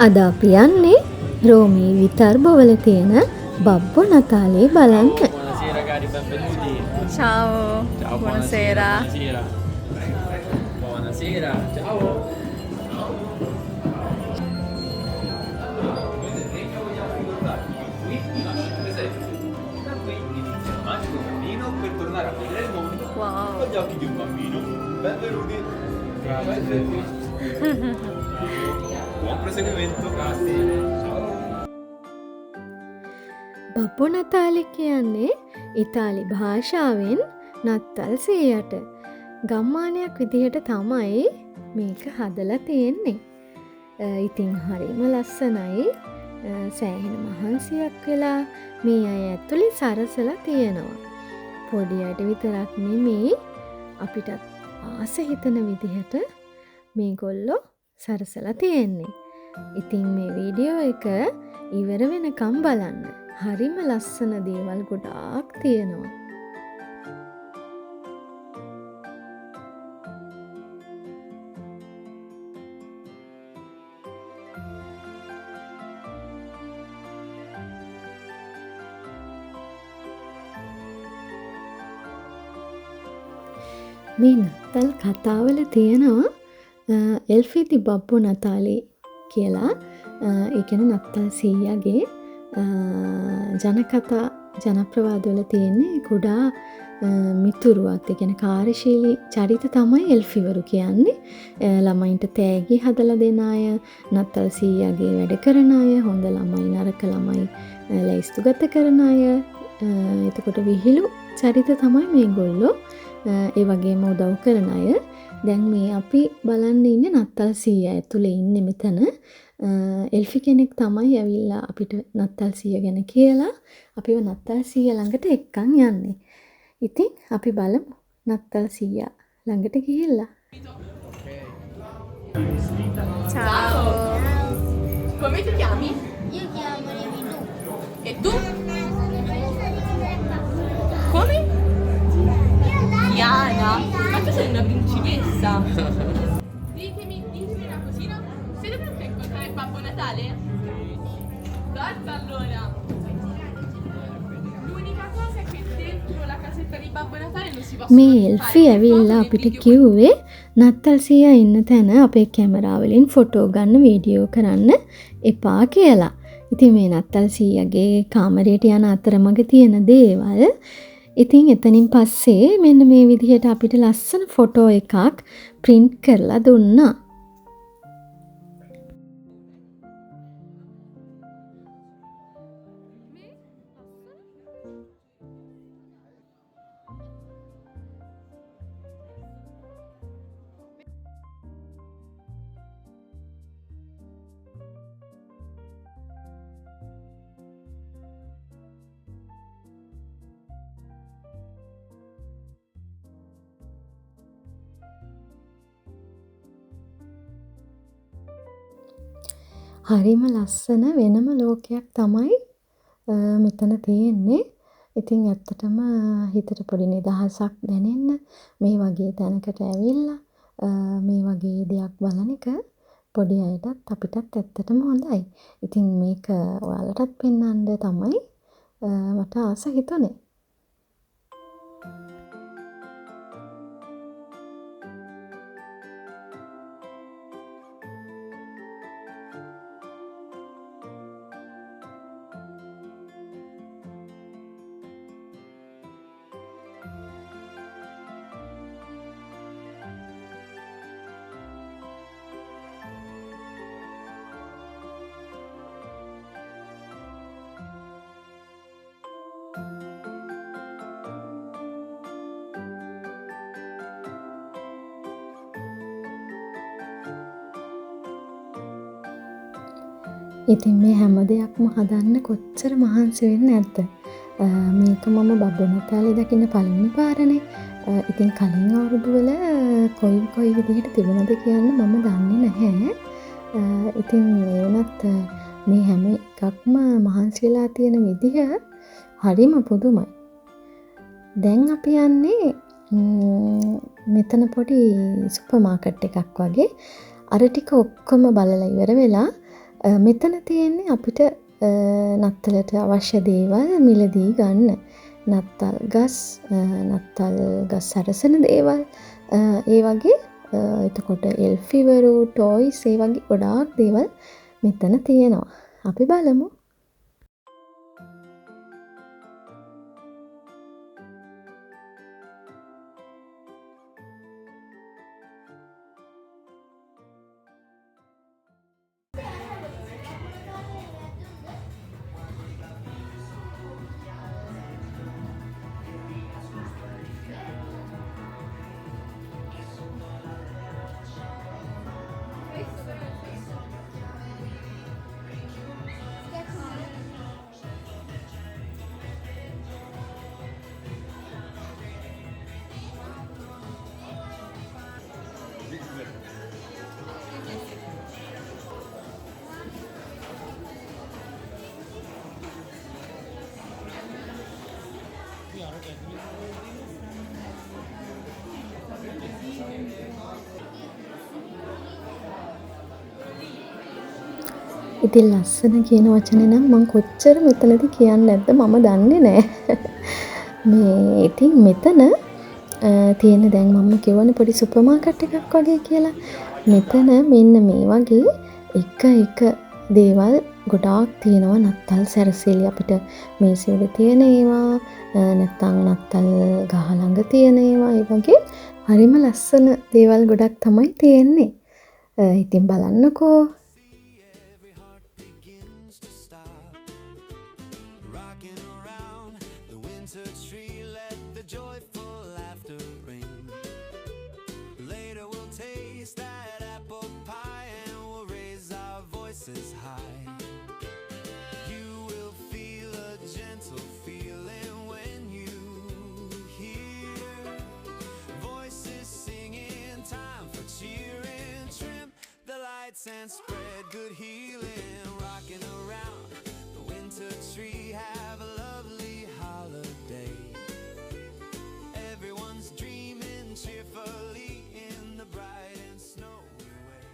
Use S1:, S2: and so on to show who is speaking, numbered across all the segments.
S1: අද අපි යන්නේ රෝමී විතරබවල තියෙන බබ්බෝ නතාලේ බලන්න.
S2: Buonasera cari, benvenuti.
S3: Ciao,
S2: Ciao,
S3: buonasera.
S2: Buonasera. Buonasera, ciao. Per tornare a vedere il mondo
S3: Wow.
S2: con gli occhi di un bambino. Benvenuti. Buon proseguimento. Grazie. Ciao.
S1: බබ්බෝ නතාලේ කියන්නේ ඉතාලි භාෂාවෙන් නත්තල් සේයට ගම්මානයක් විදිහට තමයි මේක හදලා තියෙන්නේ. ඉතින් හරිම ලස්සනයි. සෑහෙන මහන්සියක් වෙලා මේ අය ඇතුලේ සරසලා තියෙනවා. පොඩි අයට විතරක් නෙමේ අපිටත් ආස හිතන විදිහට මේගොල්ලෝ සරසලා තියෙන්නේ. ඉතින් මේ වීඩියෝ එක ඉවර වෙනකම් බලන්න. හරිම ලස්සන දේවල් ගොඩාක් තියෙනවා. මේ නත්තල් කතාවල තියෙනවා එල්ෆිති බබ්බෝ නතාලේ කියලා. ඒ කියන්නේ නත්තල් සීයාගේ ජනකතා ජනප්‍රවාදවල තියෙන්නේ කුඩා මිතුරුවත්. ඒ කියන්නේ කාර්යශීලී චරිත තමයි එල්ෆිවරු කියන්නේ. ළමයින්ට තෑගි හදලා දෙන අය, නත්තල් සීයාගේ වැඩ කරන අය, හොඳ ළමයි නරක ළමයි ලැයිස්තුගත කරන අය. එතකොට විහිළු චරිත තමයි මේගොල්ලෝ. ඒ වගේම උදව් කරන අය. දැන් මේ අපි බලන්න ඉන්නේ නත්තල් සීයා ඇතුලේ ඉන්නේ මෙතන. එල්ෆි කෙනෙක් තමයි ඇවිල්ලා අපිට නත්තල් සීයා ගැන කියලා අපිව නත්තල් සීයා ළඟට එක්කන් යන්නේ. ඉතින් අපි බලමු නත්තල් සීයා ළඟට ගිහිල්ලා.
S3: Ciao.
S4: Come ti chiami?
S5: Io chiamo Reminu.
S4: E tu? Come? Diana. Ma tu sei una principessa. Ditemi una cosina. Siete pronti a incontrare Babbo Natale? Forza allora. L'unica cosa è che dentro la casetta di Babbo Natale non si possono
S1: මේ එල්ෆි ඇවිල්ලා අපිට කිව්වේ නත්තල් සීයා ඉන්න තැන අපේ කැමරාවලින් photo ගන්න video කරන්න එපා කියලා. ඉතින් මේ නත්තල් සීයාගේ කාමරයට යන අතරමඟ තියෙන දේවල් ඉතින් එතනින් පස්සේ මෙන්න මේ විදිහට අපිට ලස්සන ෆොටෝ එකක් print කරලා දුන්නා. හරිම ලස්සන වෙනම ලෝකයක් තමයි මෙතන තියෙන්නේ. ඉතින් ඇත්තටම හිතට පොඩි නිදහසක් දැනෙන්න මේ වගේ තැනකට ඇවිල්ලා මේ වගේ දෙයක් බලන එක පොඩි අයටත් අපිටත් ඇත්තටම හොඳයි. ඉතින් මේක ඔයාලටත් පෙන්වන්න තමයි මට ආස හිතුනේ. ඉතින් මේ හැම දෙයක්ම හදන්න කොච්චර මහන්සි වෙන්නේ නැද්ද? මේක මම බබ්බෝ නතාලේ දකින්න පළවෙනි පාරනේ. ඉතින් කලින් අවුරුදු වල කොයි විදිහට තිබුණද කියන්න මම දන්නේ නැහැ. ඉතින් ඒ වුණත් මේ හැම එකක්ම මහන්සි වෙලා තියෙන විදිහ හරිම පුදුමයි. දැන් අපි යන්නේ මෙතන පොඩි සුපර් මාකට් එකක් වගේ. අර ටික ඔක්කොම බලලා ඉවර වෙලා මෙතන තියෙන්නේ අපිට නත්තලට අවශ්‍ය දේවල් මිලදී ගන්න. නත්තල් ගස් සරසන දේවල් ඒ වගේ එතකොට එල්ෆිවරු ටොයිස් ඒ වගේ ගොඩාක් දේවල් මෙතන තියෙනවා. අපි බලමු. ඉතින් ලස්සන කියන වචනේ නම් මම කොච්චර මෙතනදී කියන්නේ නැද්ද මම දන්නේ නැහැ. මේ ඉතින් මෙතන තියෙන දැන් මම කියවනේ පොඩි සුපර් මාකට් එකක් වගේ කියලා. මෙතන මෙන්න මේ වගේ එක දේවල් ගොඩාක් තියෙනවා. නත්තල් සැරසිලි අපිට මේසෙ උඩ තියෙන ඒවා නැත්නම් නත්තල් ගහ ළඟ තියෙන ඒවා ඒ වගේ හරිම ලස්සන දේවල් ගොඩක් තමයි තියෙන්නේ. ඉතින් බලන්නකෝ.
S5: And spread good healing, rocking around the winter tree. Have a lovely holiday. Everyone's dreaming cheerfully in the bright and snowy way.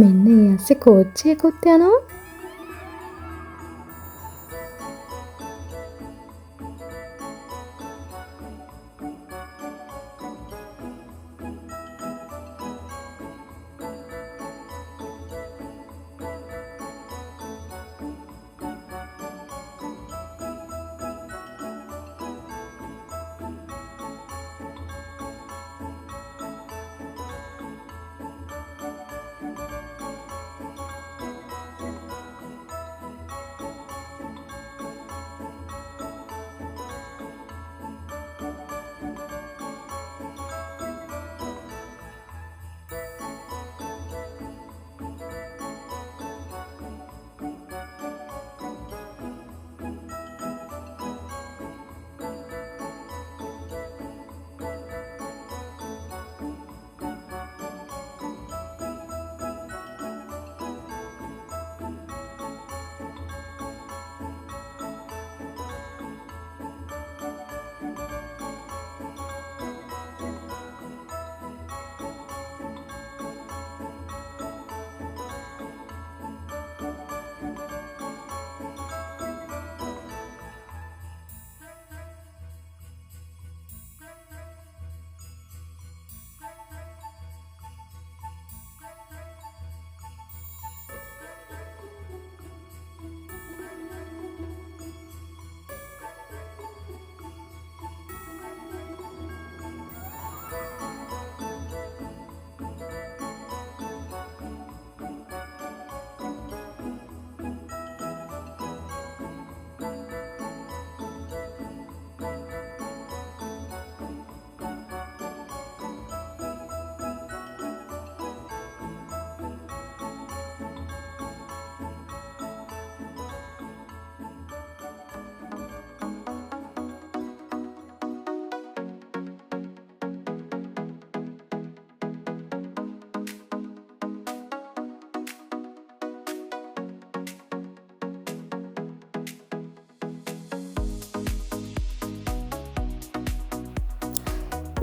S1: මෙන්න ඒ ඇස්සේ කෝච්චියකුත් යනවා.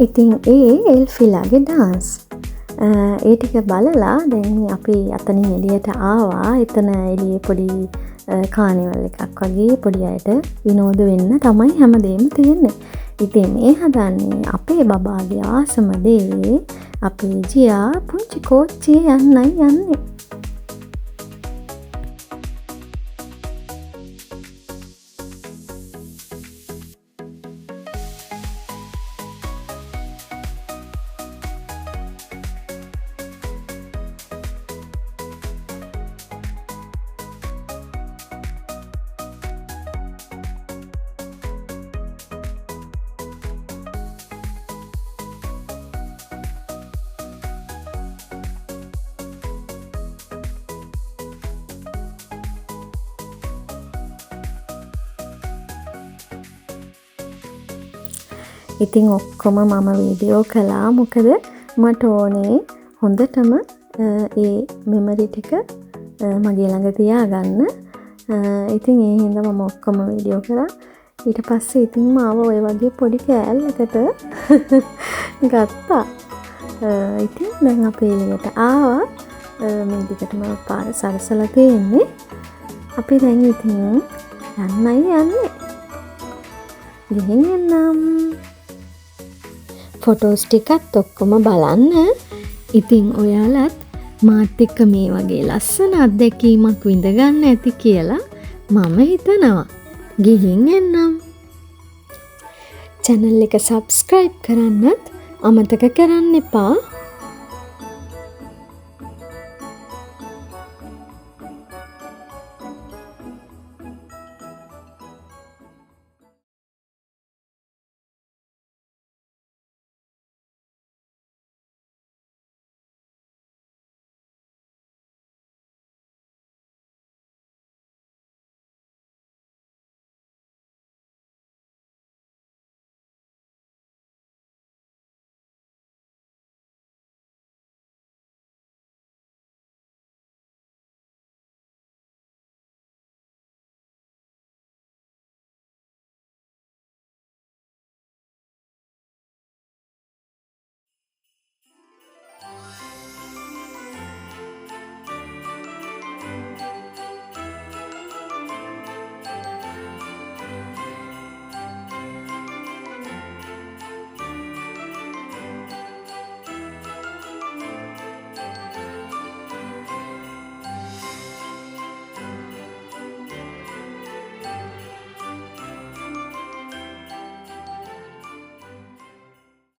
S1: ඉතින් ඒ එල්ෆිලාගේ ඩාන්ස් ඒ ටික බලලා දැන් අපි අතනින් එළියට ආවා. එතන එළියේ පොඩි කානිවල් එකක් වගේ පොඩි අයට විනෝද වෙන්න තමයි හැමදේම තියෙන්නේ. ඉතින් මේ හදන්නේ අපේ බබාගේ ආසම දේ අපේ ජියා පුංචි කෝච්චියේ යන්නයි යන්නේ. ඉතින් ඔක්කොම මම වීඩියෝ කළා. මොකද මට ඕනේ හොඳටම ඒ මෙමරි ටික මගේ ළඟ තියාගන්න. ඉතින් ඒ හින්දා මම ඔක්කොම වීඩියෝ කරා. ඊට පස්සේ ඉතින් මාව ඔය වගේ පොඩි කෑල්ලකට ගත්තා. ඉතින් දැන් අපි එළියට ආවා. මේ දිගටම පාර සරසලා තියෙන්නේ. අපි දැන් ඉතින් යන්නයි යන්නේ. ගිහින් එන්නම්. ෆොටෝස් ටිකත් ඔක්කොම බලන්න. ඉතින් ඔයාලත් මාත් එක්ක මේ වගේ ලස්සන අත්දැකීමක් විඳගන්න ඇති කියලා මම හිතනවා. ගිහින් එන්නම්. channel එක subscribe කරන්නත් අමතක කරන්න එපා.